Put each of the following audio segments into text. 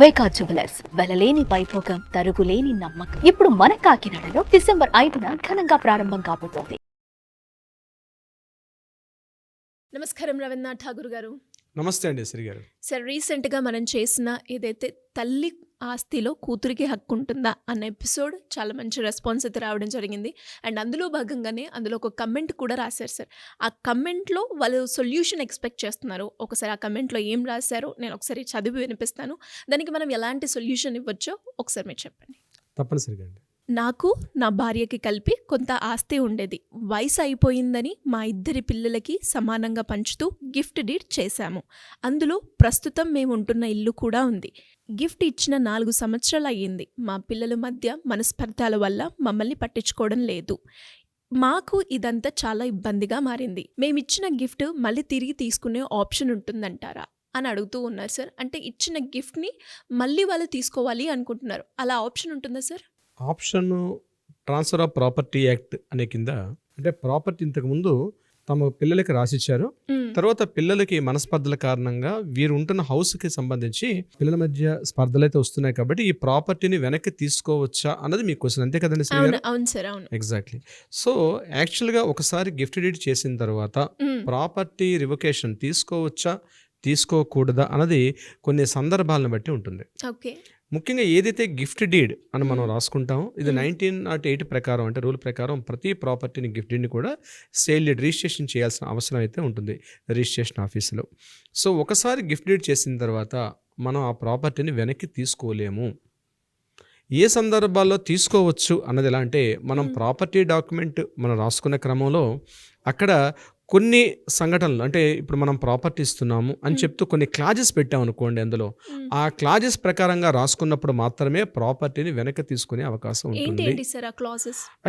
వైకా jewellers వెలలేని Vaibhogam తరుగులేని నమ్మకం. ఇప్పుడు మన కాకినాడలో డిసెంబర్ 5న ఘనంగా ప్రారంభం కాబోతోంది. నమస్కారం రవీంద్రనాథ్ ఠాగూర్ గారు. నమస్తే అండి శ్రీ గారు. సార్, రీసెంట్గా మనం చేసిన ఏదైతే తల్లి ఆస్తిలో కూతురికి హక్కు ఉంటుందా అన్న ఎపిసోడ్ చాలా మంచి రెస్పాన్స్ అయితే రావడం జరిగింది. అండ్ అందులో భాగంగానే అందులో ఒక కమెంట్ కూడా రాశారు సార్. ఆ కమెంట్లో వాళ్ళు సొల్యూషన్ ఎక్స్పెక్ట్ చేస్తున్నారు. ఒకసారి ఆ కమెంట్లో ఏం రాశారో నేను ఒకసారి చదివి వినిపిస్తాను. దానికి మనం ఎలాంటి సొల్యూషన్ ఇవ్వచ్చో ఒకసారి మీరు చెప్పండి. తప్పనిసరిగా అండి. నాకు నా భార్యకి కలిపి కొంత ఆస్తి ఉండేది. వయసు అయిపోయిందని మా ఇద్దరి పిల్లలకి సమానంగా పంచుతూ గిఫ్ట్ డీడ్ చేశాము. అందులో ప్రస్తుతం మేము ఉంటున్న ఇల్లు కూడా ఉంది. గిఫ్ట్ ఇచ్చిన 4 సంవత్సరాలు అయ్యింది. మా పిల్లల మధ్య మనస్పర్ధాల వల్ల మమ్మల్ని పట్టించుకోవడం లేదు. మాకు ఇదంతా చాలా ఇబ్బందిగా మారింది. మేమిచ్చిన గిఫ్ట్ మళ్ళీ తిరిగి తీసుకునే ఆప్షన్ ఉంటుందంటారా అని అడుగుతూ ఉన్నారు సార్. అంటే ఇచ్చిన గిఫ్ట్ని మళ్ళీ వాళ్ళు తీసుకోవాలి అనుకుంటున్నారు. అలా ఆప్షన్ ఉంటుందా sir? Option transfer of property act అనే కింద, అంటే ప్రాపర్టీ ఇంతకుముందు తమ పిల్లలకి రాసిచ్చారు. తర్వాత పిల్లలకి మనస్పర్ధల కారణంగా వీరు ఉంటున్న హౌస్కి సంబంధించి పిల్లల మధ్య స్పర్ధలు అయితే వస్తున్నాయి కాబట్టి ఈ ప్రాపర్టీని వెనక్కి తీసుకోవచ్చా అన్నది మీ క్వశ్చన్, అంతే కదండి శ్రీ గారు? అవును సార్, అవును. ఎగ్జాక్ట్లీ. సో యాక్చువల్గా ఒకసారి గిఫ్ట్ డీడ్ చేసిన తర్వాత ప్రాపర్టీ రివొకేషన్ తీసుకోవచ్చా తీసుకోకూడదా అన్నది కొన్ని సందర్భాలను బట్టి ఉంటుంది. ఓకే. ముఖ్యంగా ఏదైతే గిఫ్ట్ డీడ్ అని మనం రాసుకుంటామో ఇది 1908 ప్రకారం, అంటే రూల్ ప్రకారం ప్రతి ప్రాపర్టీని గిఫ్ట్ డీడ్ని కూడా సేల్ డీడ్ రిజిస్ట్రేషన్ చేయాల్సిన అవసరం అయితే ఉంటుంది రిజిస్ట్రేషన్ ఆఫీసులో. సో ఒకసారి గిఫ్ట్ డీడ్ చేసిన తర్వాత మనం ఆ ప్రాపర్టీని వెనక్కి తీసుకోలేము. ఏ సందర్భాల్లో తీసుకోవచ్చు అన్నది ఎలా అంటే, మనం ప్రాపర్టీ డాక్యుమెంట్ మనం రాసుకునే క్రమంలో అక్కడ కొన్ని సంఘటనలు, అంటే ఇప్పుడు మనం ప్రాపర్టీ ఇస్తున్నాము అని చెప్తూ కొన్ని క్లాజెస్ పెట్టామనుకోండి, అందులో ఆ క్లాజెస్ ప్రకారంగా రాసుకున్నప్పుడు మాత్రమే ప్రాపర్టీని వెనక్కి తీసుకునే అవకాశం ఉంటుంది.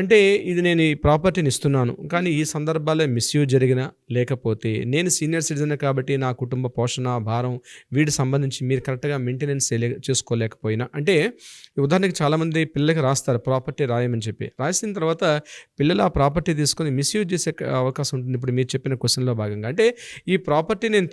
అంటే ఇది నేను ఈ ప్రాపర్టీని ఇస్తున్నాను కానీ ఈ సందర్భాల్లో మిస్యూజ్ జరిగిన, లేకపోతే నేను సీనియర్ సిటిజన్ కాబట్టి నా కుటుంబ పోషణ భారం వీటికి సంబంధించి మీరు కరెక్ట్గా మెయింటెనెన్స్ చేసుకోలేకపోయినా, అంటే ఉదాహరణకి చాలామంది పిల్లలకి రాస్తారు ప్రాపర్టీ రాయమని చెప్పి, రాసిన తర్వాత పిల్లలు ఆ ప్రాపర్టీ తీసుకొని మిస్యూజ్ చేసే అవకాశం ఉంటుంది. ఇప్పుడు మీరు చెప్పిన క్వశ్చన్లో భాగంగా, అంటే ఈ ప్రాపర్టీ నేను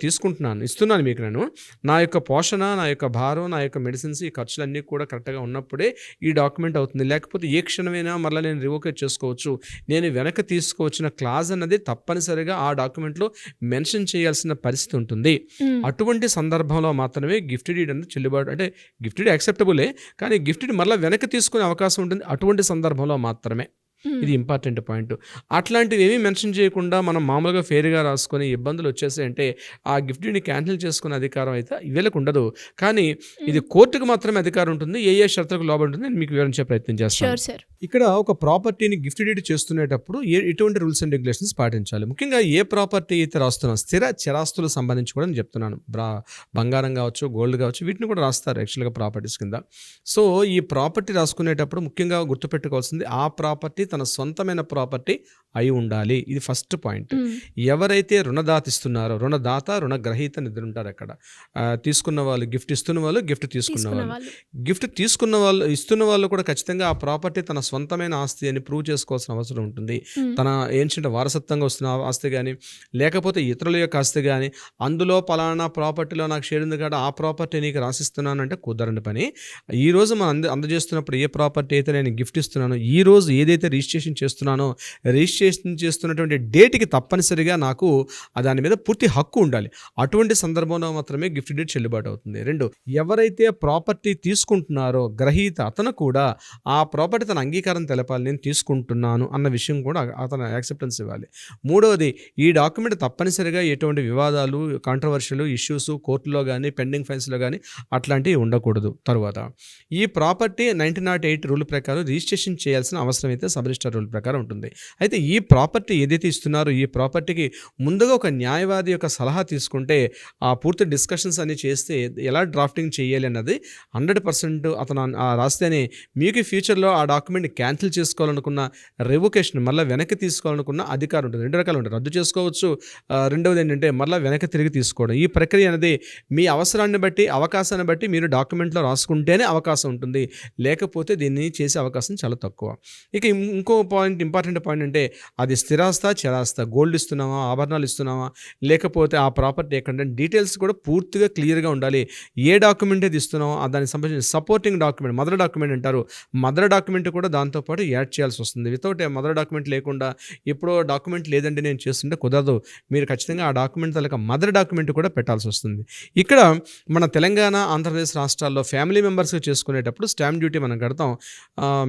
ఇస్తున్నాను మీకు, నేను నా యొక్క పోషణ, నా యొక్క భారం, నా యొక్క మెడిసిన్స్, ఈ ఖర్చులన్నీ కూడా కరెక్ట్గా ఉన్నప్పుడే ఈ డాక్యుమెంట్ అవుతుంది. లేకపోతే ఏ క్షణమైనా మరలా నేను రివోకేట్ చేసుకోవచ్చు, నేను వెనక్కి తీసుకోవచ్చిన క్లాజ్ అన్నది తప్పనిసరిగా ఆ డాక్యుమెంట్లో మెన్షన్ చేయాల్సిన పరిస్థితి ఉంటుంది. అటువంటి సందర్భంలో మాత్రమే గిఫ్ట్ డీడ్ అనేది చెల్లుబాటు, అంటే గిఫ్ట్ డీడ్ యాక్సెప్టబులే కానీ గిఫ్ట్ డీడ్ మరలా వెనక్కి తీసుకునే అవకాశం ఉంటుంది అటువంటి సందర్భంలో మాత్రమే. ఇది ఇంపార్టెంట్ పాయింట్. అట్లాంటివి ఏమీ మెన్షన్ చేయకుండా మనం మామూలుగా ఫేర్గా రాసుకొని ఇబ్బందులు వచ్చేసాయంటే ఆ గిఫ్ట్ని క్యాన్సిల్ చేసుకునే అధికారం అయితే వీళ్ళకు ఉండదు. కానీ ఇది కోర్టుకు మాత్రమే అధికారం ఉంటుంది. ఏ షరతులకు లోబడి ఉంటుంది నేను మీకు వివరించే ప్రయత్నం చేస్తాను. ఇక్కడ ఒక ప్రాపర్టీని గిఫ్ట్ డీడ్ చేస్తునేటప్పుడు ఎటువంటి రూల్స్ అండ్ రెగ్యులేషన్స్ పాటించాలి, ముఖ్యంగా ఏ ప్రాపర్టీ అయితే రాస్తున్నాం, స్థిర చరాస్తులకు సంబంధించి కూడా నేను చెప్తున్నాను. బంగారం కావచ్చు, గోల్డ్ కావచ్చు, వీటిని కూడా రాస్తారు యాక్చువల్గా ప్రాపర్టీస్ కింద. సో ఈ ప్రాపర్టీ రాసుకునేటప్పుడు ముఖ్యంగా గుర్తుపెట్టుకోవాల్సింది ఆ ప్రాపర్టీ తన సొంతమైన ప్రాపర్టీ అయి ఉండాలి. ఇది ఫస్ట్ పాయింట్. ఎవరైతే రుణదాత ఇస్తున్నారో, రుణదాత రుణగ్రహీత నిద్ర ఉంటారు అక్కడ. తీసుకున్న వాళ్ళు, గిఫ్ట్ ఇస్తున్న వాళ్ళు, గిఫ్ట్ తీసుకున్న వాళ్ళు, గిఫ్ట్ తీసుకున్న వాళ్ళు, ఇస్తున్న వాళ్ళు కూడా ఖచ్చితంగా ఆ ప్రాపర్టీ తన సొంతమైన ఆస్తి అని ప్రూవ్ చేసుకోవాల్సిన అవసరం ఉంటుంది. తన ఏంటంటే వారసత్వంగా వస్తున్న ఆస్తి కానీ, లేకపోతే ఇతరుల యొక్క ఆస్తి కానీ, అందులో పలానా ప్రాపర్టీలో నాకు షేర్ ఉంది కాబట్టి ఆ ప్రాపర్టీ నీకు రాసిస్తున్నానంటే కుదరని పని. ఈరోజు మనం అందజేస్తున్నప్పుడు ఏ ప్రాపర్టీ అయితే నేను గిఫ్ట్ ఇస్తున్నానో, ఈరోజు ఏదైతే రిజిస్ట్రేషన్ చేస్తున్నానో, రిజిస్ట్రేషన్ చేస్తున్నటువంటి డేట్కి తప్పనిసరిగా నాకు దాని మీద పూర్తి హక్కు ఉండాలి. అటువంటి సందర్భంలో మాత్రమే గిఫ్ట్ డీడ్ చెల్లుబాటు అవుతుంది. 2, ఎవరైతే ప్రాపర్టీ తీసుకుంటున్నారో గ్రహీత అతను కూడా ఆ ప్రాపర్టీ తన అంగీకారం తెలపాలి, నేను తీసుకుంటున్నాను అన్న విషయం కూడా అతను యాక్సెప్టెన్స్ ఇవ్వాలి. 3వది, ఈ డాక్యుమెంట్ తప్పనిసరిగా ఎటువంటి వివాదాలు, కాంట్రవర్షియల్ ఇష్యూస్ కోర్టులో కానీ పెండింగ్ ఫైల్స్లో కానీ అట్లాంటివి ఉండకూడదు. తర్వాత ఈ ప్రాపర్టీ 1908 రూల్ ప్రకారం రిజిస్ట్రేషన్ చేయాల్సిన అవసరం అయితే సబ్ రిజిస్ట్రార్ రూల్ ప్రకారం ఉంటుంది. అయితే ఈ ప్రాపర్టీ ఏదైతే ఇస్తున్నారో ఈ ప్రాపర్టీకి ముందుగా ఒక న్యాయవాది యొక్క సలహా తీసుకుంటే ఆ పూర్తి డిస్కషన్స్ అన్ని చేస్తే ఎలా డ్రాఫ్టింగ్ చేయాలి అన్నది 100% అతను రాస్తేనే మీకు ఫ్యూచర్లో ఆ డాక్యుమెంట్ని క్యాన్సిల్ చేసుకోవాలనుకున్న, రివొకేషన్ మళ్ళీ వెనక్కి తీసుకోవాలనుకున్న అధికారం ఉంటుంది. 2 రకాలు ఉంటాయి, రద్దు చేసుకోవచ్చు. రెండవది ఏంటంటే మళ్ళీ వెనక్కి తిరిగి తీసుకోవడం. ఈ ప్రక్రియ అనేది మీ అవసరాన్ని బట్టి, అవకాశాన్ని బట్టి మీరు డాక్యుమెంట్లో రాసుకుంటేనే అవకాశం ఉంటుంది, లేకపోతే దీన్ని చేసే అవకాశం చాలా తక్కువ. ఇక ఇంకో పాయింట్, ఇంపార్టెంట్ పాయింట్ అంటే అది స్థిరాస్తా, చరాస్తా, గోల్డ్ ఇస్తున్నామా, ఆభరణాలు ఇస్తున్నామా, లేకపోతే ఆ ప్రాపర్టీ ఎక్కడ, డీటెయిల్స్ కూడా పూర్తిగా క్లియర్గా ఉండాలి. ఏ డాక్యుమెంట్ అయితే ఇస్తున్నామో దానికి సంబంధించిన సపోర్టింగ్ డాక్యుమెంట్, మదర్ డాక్యుమెంట్ అంటారు, మదర్ డాక్యుమెంట్ కూడా దాంతోపాటు యాడ్ చేయాల్సి వస్తుంది. వితౌట్ మదర్ డాక్యుమెంట్ లేకుండా ఎప్పుడో డాక్యుమెంట్ లేదంటే నేను చేస్తుంటే కుదరదు. మీరు ఖచ్చితంగా ఆ డాక్యుమెంట్ తాలూకా మదర్ డాక్యుమెంట్ కూడా పెట్టాల్సి వస్తుంది. ఇక్కడ మన తెలంగాణ, ఆంధ్రప్రదేశ్ రాష్ట్రాల్లో ఫ్యామిలీ మెంబర్స్గా చేసుకునేటప్పుడు స్టాంప్ డ్యూటీ మనం కడతాం.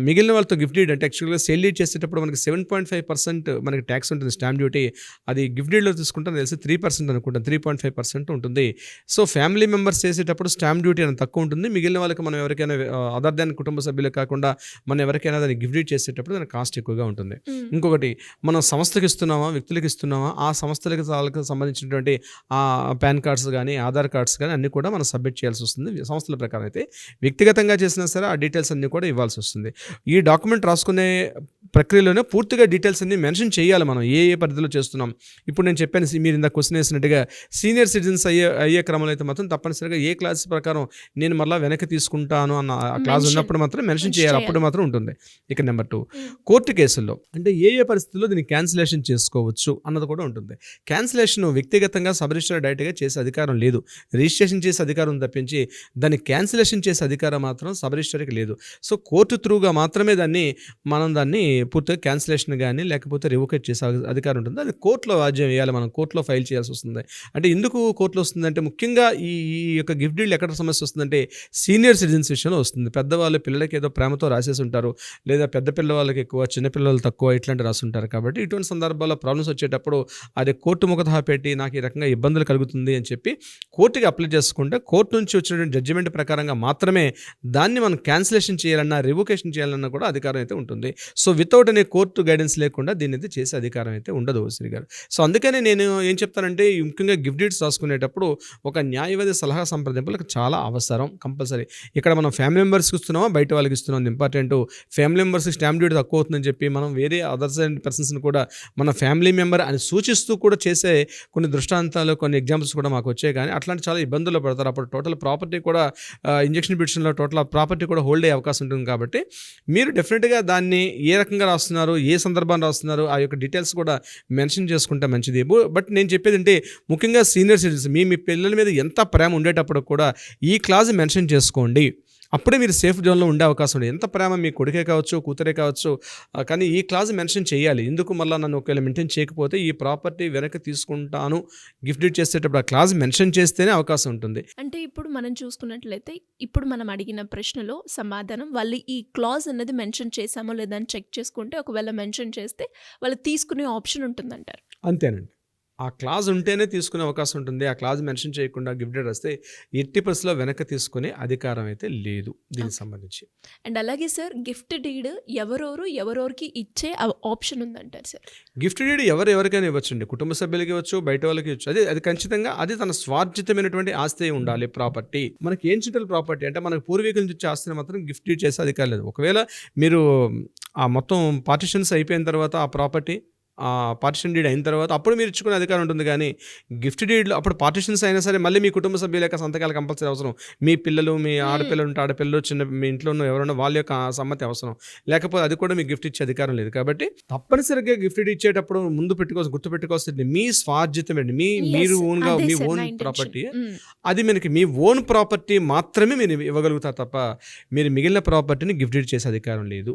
మిగిలిన వాళ్ళతో గిఫ్ట్ డీడ్ అంటే యాక్చువల్గా సేల్ డీడ్ చేసేటప్పుడు మనకి 7.5% మనకి ట్యాక్స్ ఉంటుంది స్టాంప్ డ్యూటీ. అది గిఫ్ట్ డీడ్లో తీసుకుంటే తెలిసి 3% అనుకుంటాను, 3.5% ఉంటుంది. సో ఫ్యామిలీ మెంబర్స్ చేసేటప్పుడు స్టాంప్ డ్యూటీ అనేది తక్కువ ఉంటుంది. మిగిలిన వాళ్ళకి మనం ఎవరికైనా అదర్ దాన్ కుటుంబ సభ్యులు కాకుండా మనం ఎవరికైనా దాన్ని గిఫ్ట్ డీడ్ చేసేటప్పుడు దాని కాస్ట్ ఎక్కువగా ఉంటుంది. ఇంకొకటి, మనం సంస్థకి ఇస్తున్నామా, వ్యక్తులకు ఇస్తున్నామా, ఆ సంస్థలకు సంబంధించినటువంటి ఆ పాన్ కార్డ్స్ కానీ, ఆధార్ కార్డ్స్ కానీ అన్నీ కూడా మనం సబ్మిట్ చేయాల్సి వస్తుంది. సంస్థల ప్రకారం అయితే వ్యక్తిగతంగా చేసినా సరే ఆ డీటెయిల్స్ అన్నీ కూడా ఇవ్వాల్సి వస్తుంది. ఈ డాక్యుమెంట్ రాసుకునే ప్రక్రియలోనే పూర్తిగా డీటెయిల్స్ అన్ని మెన్షన్ చేయాలి. మనం ఏ పరిధిలో చేస్తున్నాం. ఇప్పుడు నేను చెప్పాను, మీరు ఇంత క్వశ్చన్ వేసినట్టుగా సీనియర్ సిటిజన్స్ అయ్యే క్రమంలో అయితే మాత్రం తప్పనిసరిగా ఏ క్లాస్ ప్రకారం నేను మళ్ళీ వెనక్కి తీసుకుంటాను అన్న క్లాస్ ఉన్నప్పుడు మాత్రం మెన్షన్ చేయాలి. అప్పుడు మాత్రం ఉంటుంది. ఇక నెంబర్ 2, కోర్టు కేసుల్లో అంటే ఏ పరిస్థితుల్లో దీన్ని క్యాన్సిలేషన్ చేసుకోవచ్చు అన్నది కూడా ఉంటుంది. క్యాన్సిలేషన్ వ్యక్తిగతంగా సబ్ రిజిస్ట్రార్ డైరెక్ట్గా చేసే అధికారం లేదు. రిజిస్ట్రేషన్ చేసే అధికారం తప్పించి దాన్ని క్యాన్సిలేషన్ చేసే అధికారం మాత్రం సబ్ రిజిస్ట్రార్కి లేదు. సో కోర్టు త్రూగా మాత్రమే మనం దాన్ని పూర్తిగా క్యాన్సిలేషన్ కానీ లేకపోతే రివోకేట్ చేసే అధికారం ఉంటుంది. అది కోర్టులో వాద్యం వేయాలి, మనం కోర్టులో ఫైల్ చేయాల్సి వస్తుంది. అంటే ఎందుకు కోర్టులో వస్తుందంటే ముఖ్యంగా ఈ యొక్క గిఫ్ట్ డీల్ ఎక్కడ సమస్య వస్తుందంటే సీనియర్ సిటిజన్స్ విషయంలో వస్తుంది. పెద్దవాళ్ళు పిల్లలకి ఏదో ప్రేమతో రాసేసి ఉంటారు, లేదా పెద్ద పిల్లవాళ్ళకి ఎక్కువ, చిన్న పిల్లలు తక్కువ, ఇట్లాంటి రాస్తుంటారు. కాబట్టి ఇటువంటి సందర్భాల్లో ప్రాబ్లమ్స్ వచ్చేటప్పుడు అది కోర్టు ముఖతహా పెట్టి నాకు ఈ రకంగా ఇబ్బందులు కలుగుతుంది అని చెప్పి కోర్టుకి అప్లై చేసుకుంటే కోర్టు నుంచి వచ్చినటువంటి జడ్జిమెంట్ ప్రకారంగా మాత్రమే దాన్ని మనం క్యాన్సిలేషన్ చేయాలన్నా, రివోకేషన్ చేయాలన్నా కూడా అధికారం అయితే ఉంటుంది. సో వితౌట్ అనే కోర్టు గైడెన్స్ లేకుండా దీన్ని అయితే చేసే అధికారం అయితే ఉండదు శ్రీ గారు. సో అందుకనే నేను ఏం చెప్తానంటే ముఖ్యంగా గిఫ్ట్ డీడ్స్ రాసుకునేటప్పుడు ఒక న్యాయవాది సలహా సంప్రదింపులకు చాలా అవసరం, కంపల్సరీ. ఇక్కడ మనం ఫ్యామిలీ మెంబర్స్కి ఇస్తున్నామా, బయట వాళ్ళకి ఇస్తున్నాం ఇంపార్టెంట్. ఫ్యామిలీ మెంబర్స్కి స్టాంప్ డ్యూటీ తక్కువ అవుతుందని చెప్పి మనం వేరే అదర్స్ అండ్ పర్సన్స్ని కూడా మన ఫ్యామిలీ మెంబర్ అని సూచిస్తూ కూడా చేసే కొన్ని దృష్టాంతాలు, కొన్ని ఎగ్జాంపుల్స్ కూడా మాకు వచ్చాయి. కానీ అట్లాంటి చాలా ఇబ్బందుల్లో పడతారు. అప్పుడు టోటల్ ప్రాపర్టీ కూడా ఇంజక్షన్ పిటిషన్లో టోటల్ ప్రాపర్టీ కూడా హోల్డ్ అయ్యే అవకాశం ఉంటుంది. కాబట్టి మీరు డెఫినెట్గా దాన్ని ఏ రకంగా రాస్తున్నారు, ఏ సందర్భాన్ని రాస్తున్నారు, ఆ యొక్క డీటెయిల్స్ కూడా మెన్షన్ చేసుకుంటే మంచిది. బట్ నేను చెప్పేది అంటే ముఖ్యంగా సీనియర్ సిటిజన్స్ మీ పిల్లల మీద ఎంత ప్రేమ ఉండేటప్పుడు కూడా ఈ క్లాజ్ మెన్షన్ చేసుకోండి. అప్పుడే మీరు సేఫ్ జోన్లో ఉండే అవకాశం ఉంది. ఎంత ప్రేమ మీ కొడుకే కావచ్చు, కూతురే కావచ్చు, కానీ ఈ క్లాజ్ మెన్షన్ చేయాలి. ఎందుకు మళ్ళీ నన్ను ఒకవేళ మెయింటైన్ చేయకపోతే ఈ ప్రాపర్టీ వెనక్కి తీసుకుంటాను గిఫ్ట్ డీడ్ చేసేటప్పుడు ఆ క్లాజ్ మెన్షన్ చేస్తేనే అవకాశం ఉంటుంది. అంటే ఇప్పుడు మనం చూసుకున్నట్లయితే ఇప్పుడు మనం అడిగిన ప్రశ్నలో సమాధానం వాళ్ళు ఈ క్లాజ్ అన్నది మెన్షన్ చేశామో లేదా అని చెక్ చేసుకుంటే ఒకవేళ మెన్షన్ చేస్తే వాళ్ళు తీసుకునే ఆప్షన్ ఉంటుందంటారు. అంతేనండి. ఆ క్లాజ్ ఉంటేనే తీసుకునే అవకాశం ఉంటుంది. ఆ క్లాజ్ మెన్షన్ చేయకుండా గిఫ్ట్ డీడ్ వస్తే 80% వెనక్కి తీసుకునే అధికారం అయితే లేదు దీనికి సంబంధించి. అండ్ అలాగే సార్ గిఫ్ట్ డీడ్ ఎవరెవరికి ఇచ్చే ఆప్షన్ ఉందంటారు సార్? గిఫ్ట్ డీడ్ ఎవరికైనా ఇవ్వచ్చండి. కుటుంబ సభ్యులకి ఇవ్వచ్చు, బయట వాళ్ళకి ఇవ్వచ్చు. అది ఖచ్చితంగా అది తన స్వార్జితమైనటువంటి ఆస్తి ఉండాలి. ప్రాపర్టీ మనకి ఏన్షియల్ ప్రాపర్టీ అంటే మనకు పూర్వీకుల నుంచి వచ్చే ఆస్తిని మాత్రం గిఫ్ట్ డీడ్ చేసే అధికారం లేదు. ఒకవేళ మీరు ఆ మొత్తం పార్టిషన్స్ అయిపోయిన తర్వాత ఆ ప్రాపర్టీ పార్టిషన్ డీడ్ అయిన తర్వాత అప్పుడు మీరు ఇచ్చుకునే అధికారం ఉంటుంది. కానీ గిఫ్ట్ డీడ్లో అప్పుడు పార్టిషన్స్ అయినా సరే మళ్ళీ మీ కుటుంబ సభ్యుల యొక్క సంతకాలు కంపల్సరీ అవసరం. మీ పిల్లలు, మీ ఆడపిల్లలు ఉంటే ఆడపిల్లలు, చిన్న మీ ఇంట్లో ఉన్న ఎవరైనా వాళ్ళ యొక్క సమ్మతి అవసరం. లేకపోతే అది కూడా మీకు గిఫ్ట్ ఇచ్చే అధికారం లేదు. కాబట్టి తప్పనిసరిగా గిఫ్ట్ డీడ్ ఇచ్చేటప్పుడు ముందు గుర్తుపెట్టుకోవాల్సింది మీ స్వార్జితమైన మీరు ఓన్గా మీ ఓన్ ప్రాపర్టీ, అది మనకి మీ ఓన్ ప్రాపర్టీ మాత్రమే మీరు ఇవ్వగలుగుతారు తప్ప మీరు మిగిలిన ప్రాపర్టీని గిఫ్ట్ డీడ్ చేసే అధికారం లేదు.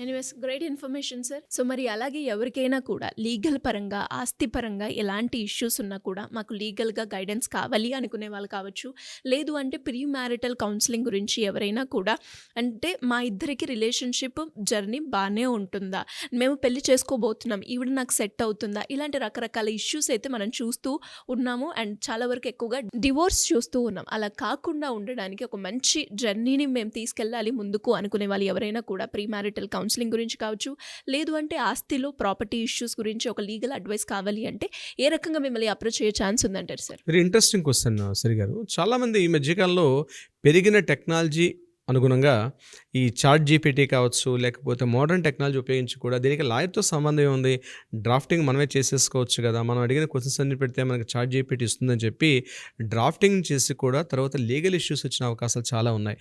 Anyways great information sir. So మరి అలాగే ఎవరికైనా కూడా లీగల్ పరంగా, ఆస్తి పరంగా ఎలాంటి ఇష్యూస్ ఉన్నా కూడా మాకు లీగల్గా గైడెన్స్ కావాలి అనుకునే వాళ్ళు కావచ్చు, లేదు అంటే ప్రీ మ్యారిటల్ కౌన్సిలింగ్ గురించి ఎవరైనా కూడా, అంటే మా ఇద్దరికి రిలేషన్షిప్ జర్నీ బాగానే ఉంటుందా, మేము పెళ్లి చేసుకోబోతున్నాం, ఈవిడ నాకు సెట్ అవుతుందా, ఇలాంటి రకరకాల ఇష్యూస్ అయితే మనం చూస్తూ ఉన్నాము. అండ్ చాలా వరకు ఎక్కువగా డివోర్స్ చూస్తూ ఉన్నాం. అలా కాకుండా ఉండడానికి ఒక మంచి జర్నీని మేము తీసుకెళ్ళాలి ముందుకు అనుకునే వాళ్ళు ఎవరైనా కూడా ప్రీ మ్యారిటల్ కౌన్సిలింగ్ గురించి కావచ్చు, లేదు అంటే ఆస్తిలో ప్రాపర్టీ ఇష్యూస్ గురించి ఒక లీగల్ అడ్వైస్ కావాలి అంటే ఏ రకంగా మిమ్మల్ని అప్రోచ్ అయ్యే ఛాన్స్ ఉందంటారు sir? Very interesting question Sri గారు. చాలామంది ఈ మధ్యకాలంలో పెరిగిన టెక్నాలజీ అనుగుణంగా ఈ చాట్ జీపీటీ కావచ్చు, లేకపోతే మోడర్న్ టెక్నాలజీ ఉపయోగించి కూడా దీనికి లాయర్‌తో సంబంధం ఏముంది? డ్రాఫ్టింగ్ మనమే చేసేసుకోవచ్చు కదా! మనం అడిగిన క్వెషన్స్ అన్ని పెడితే మనకి చాట్ జీపీటీ ఇస్తుందని చెప్పి డ్రాఫ్టింగ్ చేసి కూడా తర్వాత లీగల్ ఇష్యూస్ వచ్చిన అవకాశాలు చాలా ఉన్నాయి.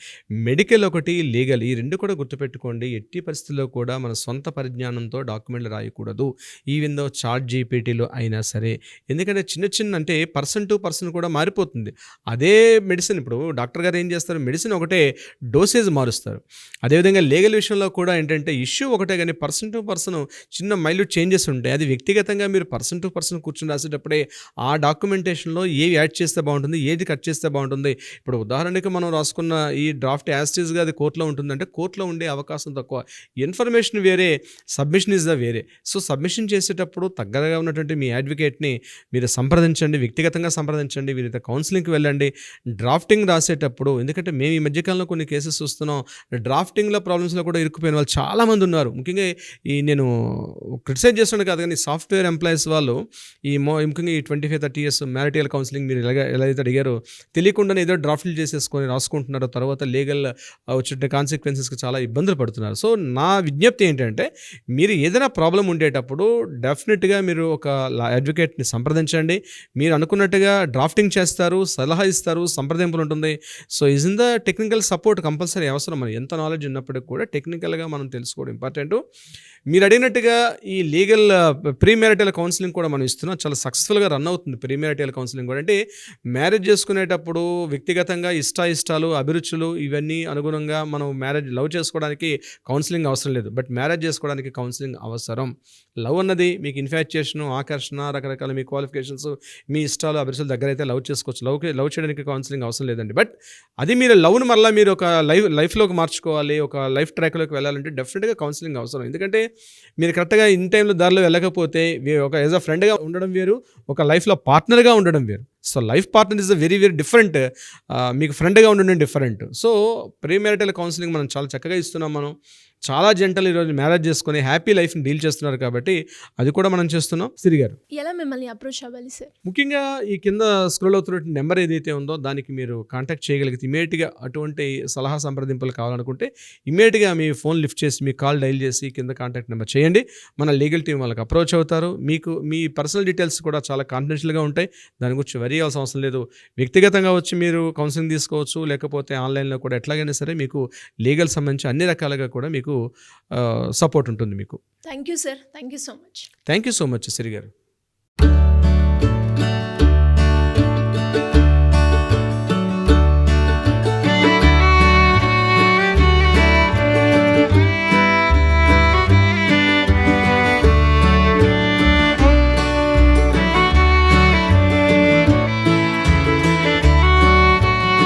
మెడికల్ ఒకటి, లీగల్ ఈ 2 కూడా గుర్తుపెట్టుకోండి. ఎట్టి పరిస్థితుల్లో కూడా మన సొంత పరిజ్ఞానంతో డాక్యుమెంట్లు రాయకూడదు. ఈవెన్ దో చాట్ జీపీటీలో అయినా సరే. ఎందుకంటే చిన్న అంటే పర్సన్ టు పర్సన్ కూడా మారిపోతుంది. అదే మెడిసిన్ ఇప్పుడు డాక్టర్ గారు ఏం చేస్తారు? మెడిసిన్ ఒకటే, డోసేజ్ మారుస్తారు. అదేవిధంగా లీగల్ విషయంలో కూడా ఏంటంటే ఇష్యూ ఒకటే కానీ పర్సన్ టు పర్సన్ చిన్న మైల్యూట్ చేంజెస్ ఉంటాయి. అది వ్యక్తిగతంగా మీరు పర్సన్ టు పర్సన్ కూర్చొని రాసేటప్పుడే ఆ డాక్యుమెంటేషన్లో ఏవి యాడ్ చేస్తే బాగుంటుంది, ఏది కట్ చేస్తే బాగుంటుంది. ఇప్పుడు ఉదాహరణకి మనం రాసుకున్న ఈ డ్రాఫ్ట్ యాస్టీస్గా అది కోర్టులో ఉంటుందంటే కోర్టులో ఉండే అవకాశం తక్కువ. ఇన్ఫర్మేషన్ వేరే, సబ్మిషన్ ఇస్ ద వేరే. సో సబ్మిషన్ చేసేటప్పుడు దగ్గరగా ఉన్నటువంటి మీ అడ్వకేట్ని మీరు సంప్రదించండి, వ్యక్తిగతంగా సంప్రదించండి, వీరితో కౌన్సిలింగ్కి వెళ్ళండి. డ్రాఫ్టింగ్ రాసేటప్పుడు ఎందుకంటే మేము ఈ మధ్యకాలంలో కొన్ని కేసెస్ చూస్తున్నాం, డ్రాఫ్టింగ్లో ప్రాబ్లమ్స్లో కూడా ఇరుక్కుపోయిన వాళ్ళు చాలామంది ఉన్నారు. ముఖ్యంగా ఈ నేను క్రిటిసైజ్ చేస్తున్నాను కాదు కానీ సాఫ్ట్వేర్ ఎంప్లాయీస్ వాళ్ళు ఈ ముఖ్యంగా ఈ 25-30 ఇయర్స్ మ్యారిటల్ కౌన్సిలింగ్ మీరు ఎలా అయితే అడిగారో తెలియకుండానే ఏదో డ్రాఫ్ట్లు చేసేసుకొని రాసుకుంటున్నారో తర్వాత లీగల్ వచ్చే కాన్సిక్వెన్సెస్కి చాలా ఇబ్బందులు పడుతున్నారు. సో నా విజ్ఞప్తి ఏంటంటే మీరు ఏదైనా ప్రాబ్లం ఉండేటప్పుడు డెఫినెట్గా మీరు ఒక అడ్వకేట్ని సంప్రదించండి. మీరు అనుకున్నట్టుగా డ్రాఫ్టింగ్ చేస్తారు, సలహా ఇస్తారు, సంప్రదింపులు ఉంటుంది. So is in the technical support compulsory అవసరం. మనం ఎంత నాలెడ్జ్ ఉన్నప్పటికీ కూడా టెక్నికల్గా మనం తెలుసుకోవడం ఇంపార్టెంట్. మీరు అడిగినట్టుగా ఈ లీగల్ ప్రీ మ్యారిటల్ కౌన్సిలింగ్ కూడా మనం ఇస్తున్నాం. చాలా సక్సెస్ఫుల్గా రన్ అవుతుంది ప్రీ మ్యారిటల్ కౌన్సిలింగ్ కూడా. అంటే మ్యారేజ్ చేసుకునేటప్పుడు వ్యక్తిగతంగా ఇష్టాలు, అభిరుచులు ఇవన్నీ అనుగుణంగా మనం లవ్ చేసుకోవడానికి కౌన్సిలింగ్ అవసరం లేదు. బట్ మ్యారేజ్ చేసుకోవడానికి కౌన్సిలింగ్ అవసరం. లవ్ అన్నది మీకు ఇన్ఫాక్చుయేషన్, ఆకర్షణ, రకరకాల మీ క్వాలిఫికేషన్స్, మీ ఇష్టాలు, అభిరుచుల దగ్గర అయితే లవ్ చేసుకోవచ్చు. లవ్ చేయడానికి కౌన్సిలింగ్ అవసరం లేదండి. బట్ అది మీరు లవ్ను మళ్ళీ మీరు ఒక లైఫ్లోకి మార్చుకోవాలి, ఒక లైఫ్ ట్రాక్లోకి వెళ్ళాలంటే డెఫినెట్గా కౌన్సిలింగ్ అవసరం. ఎందుకంటే మీరు కరెక్ట్గా ఇన్ టైంలో దారిలో వెళ్ళకపోతే ఒక యాజ్ అ ఫ్రెండ్గా ఉండడం వేరు, ఒక లైఫ్లో పార్ట్నర్గా ఉండడం వేరు. So life partner is very different. మీకు ఫ్రెండ్గా ఉండడం different. So pre marital counselling మనం చాలా చక్కగా ఇస్తున్నాం. మనం చాలా జంటలు ఈరోజు మ్యారేజ్ చేసుకొని హ్యాపీ లైఫ్ని డీల్ చేస్తున్నారు కాబట్టి అది కూడా మనం చేస్తున్నాం. సిరి గారు, ఎలా మిమ్మల్ని అప్రోచ్ అవ్వాలి సార్? ముఖ్యంగా ఈ కింద స్క్రోల్ అవుతున్న నెంబర్ ఏదైతే ఉందో దానికి మీరు కాంటాక్ట్ చేయగలిగితే ఇమీడియట్గా అటువంటి సలహా సంప్రదింపులు కావాలనుకుంటే ఇమీడియట్గా మీ ఫోన్ లిఫ్ట్ చేసి మీ కాల్ డైల్ చేసి కింద కాంటాక్ట్ నెంబర్ చేయండి. మన లీగల్ టీం వాళ్ళకి అప్రోచ్ అవుతారు. మీకు మీ పర్సనల్ డీటెయిల్స్ కూడా చాలా కాన్ఫిడెన్షియల్గా ఉంటాయి. దాని గురించి వరీ అవ్వాల్సిన అవసరం లేదు. వ్యక్తిగతంగా వచ్చి మీరు కౌన్సిలింగ్ తీసుకోవచ్చు, లేకపోతే ఆన్లైన్లో కూడా ఎట్లాగైనా సరే మీకు లీగల్ సంబంధించి అన్ని రకాలుగా కూడా మీకు సపోర్ట్ ఉంటుంది మీకు. Thank you sir. Thank you so much. Thank you so much Siri గారు.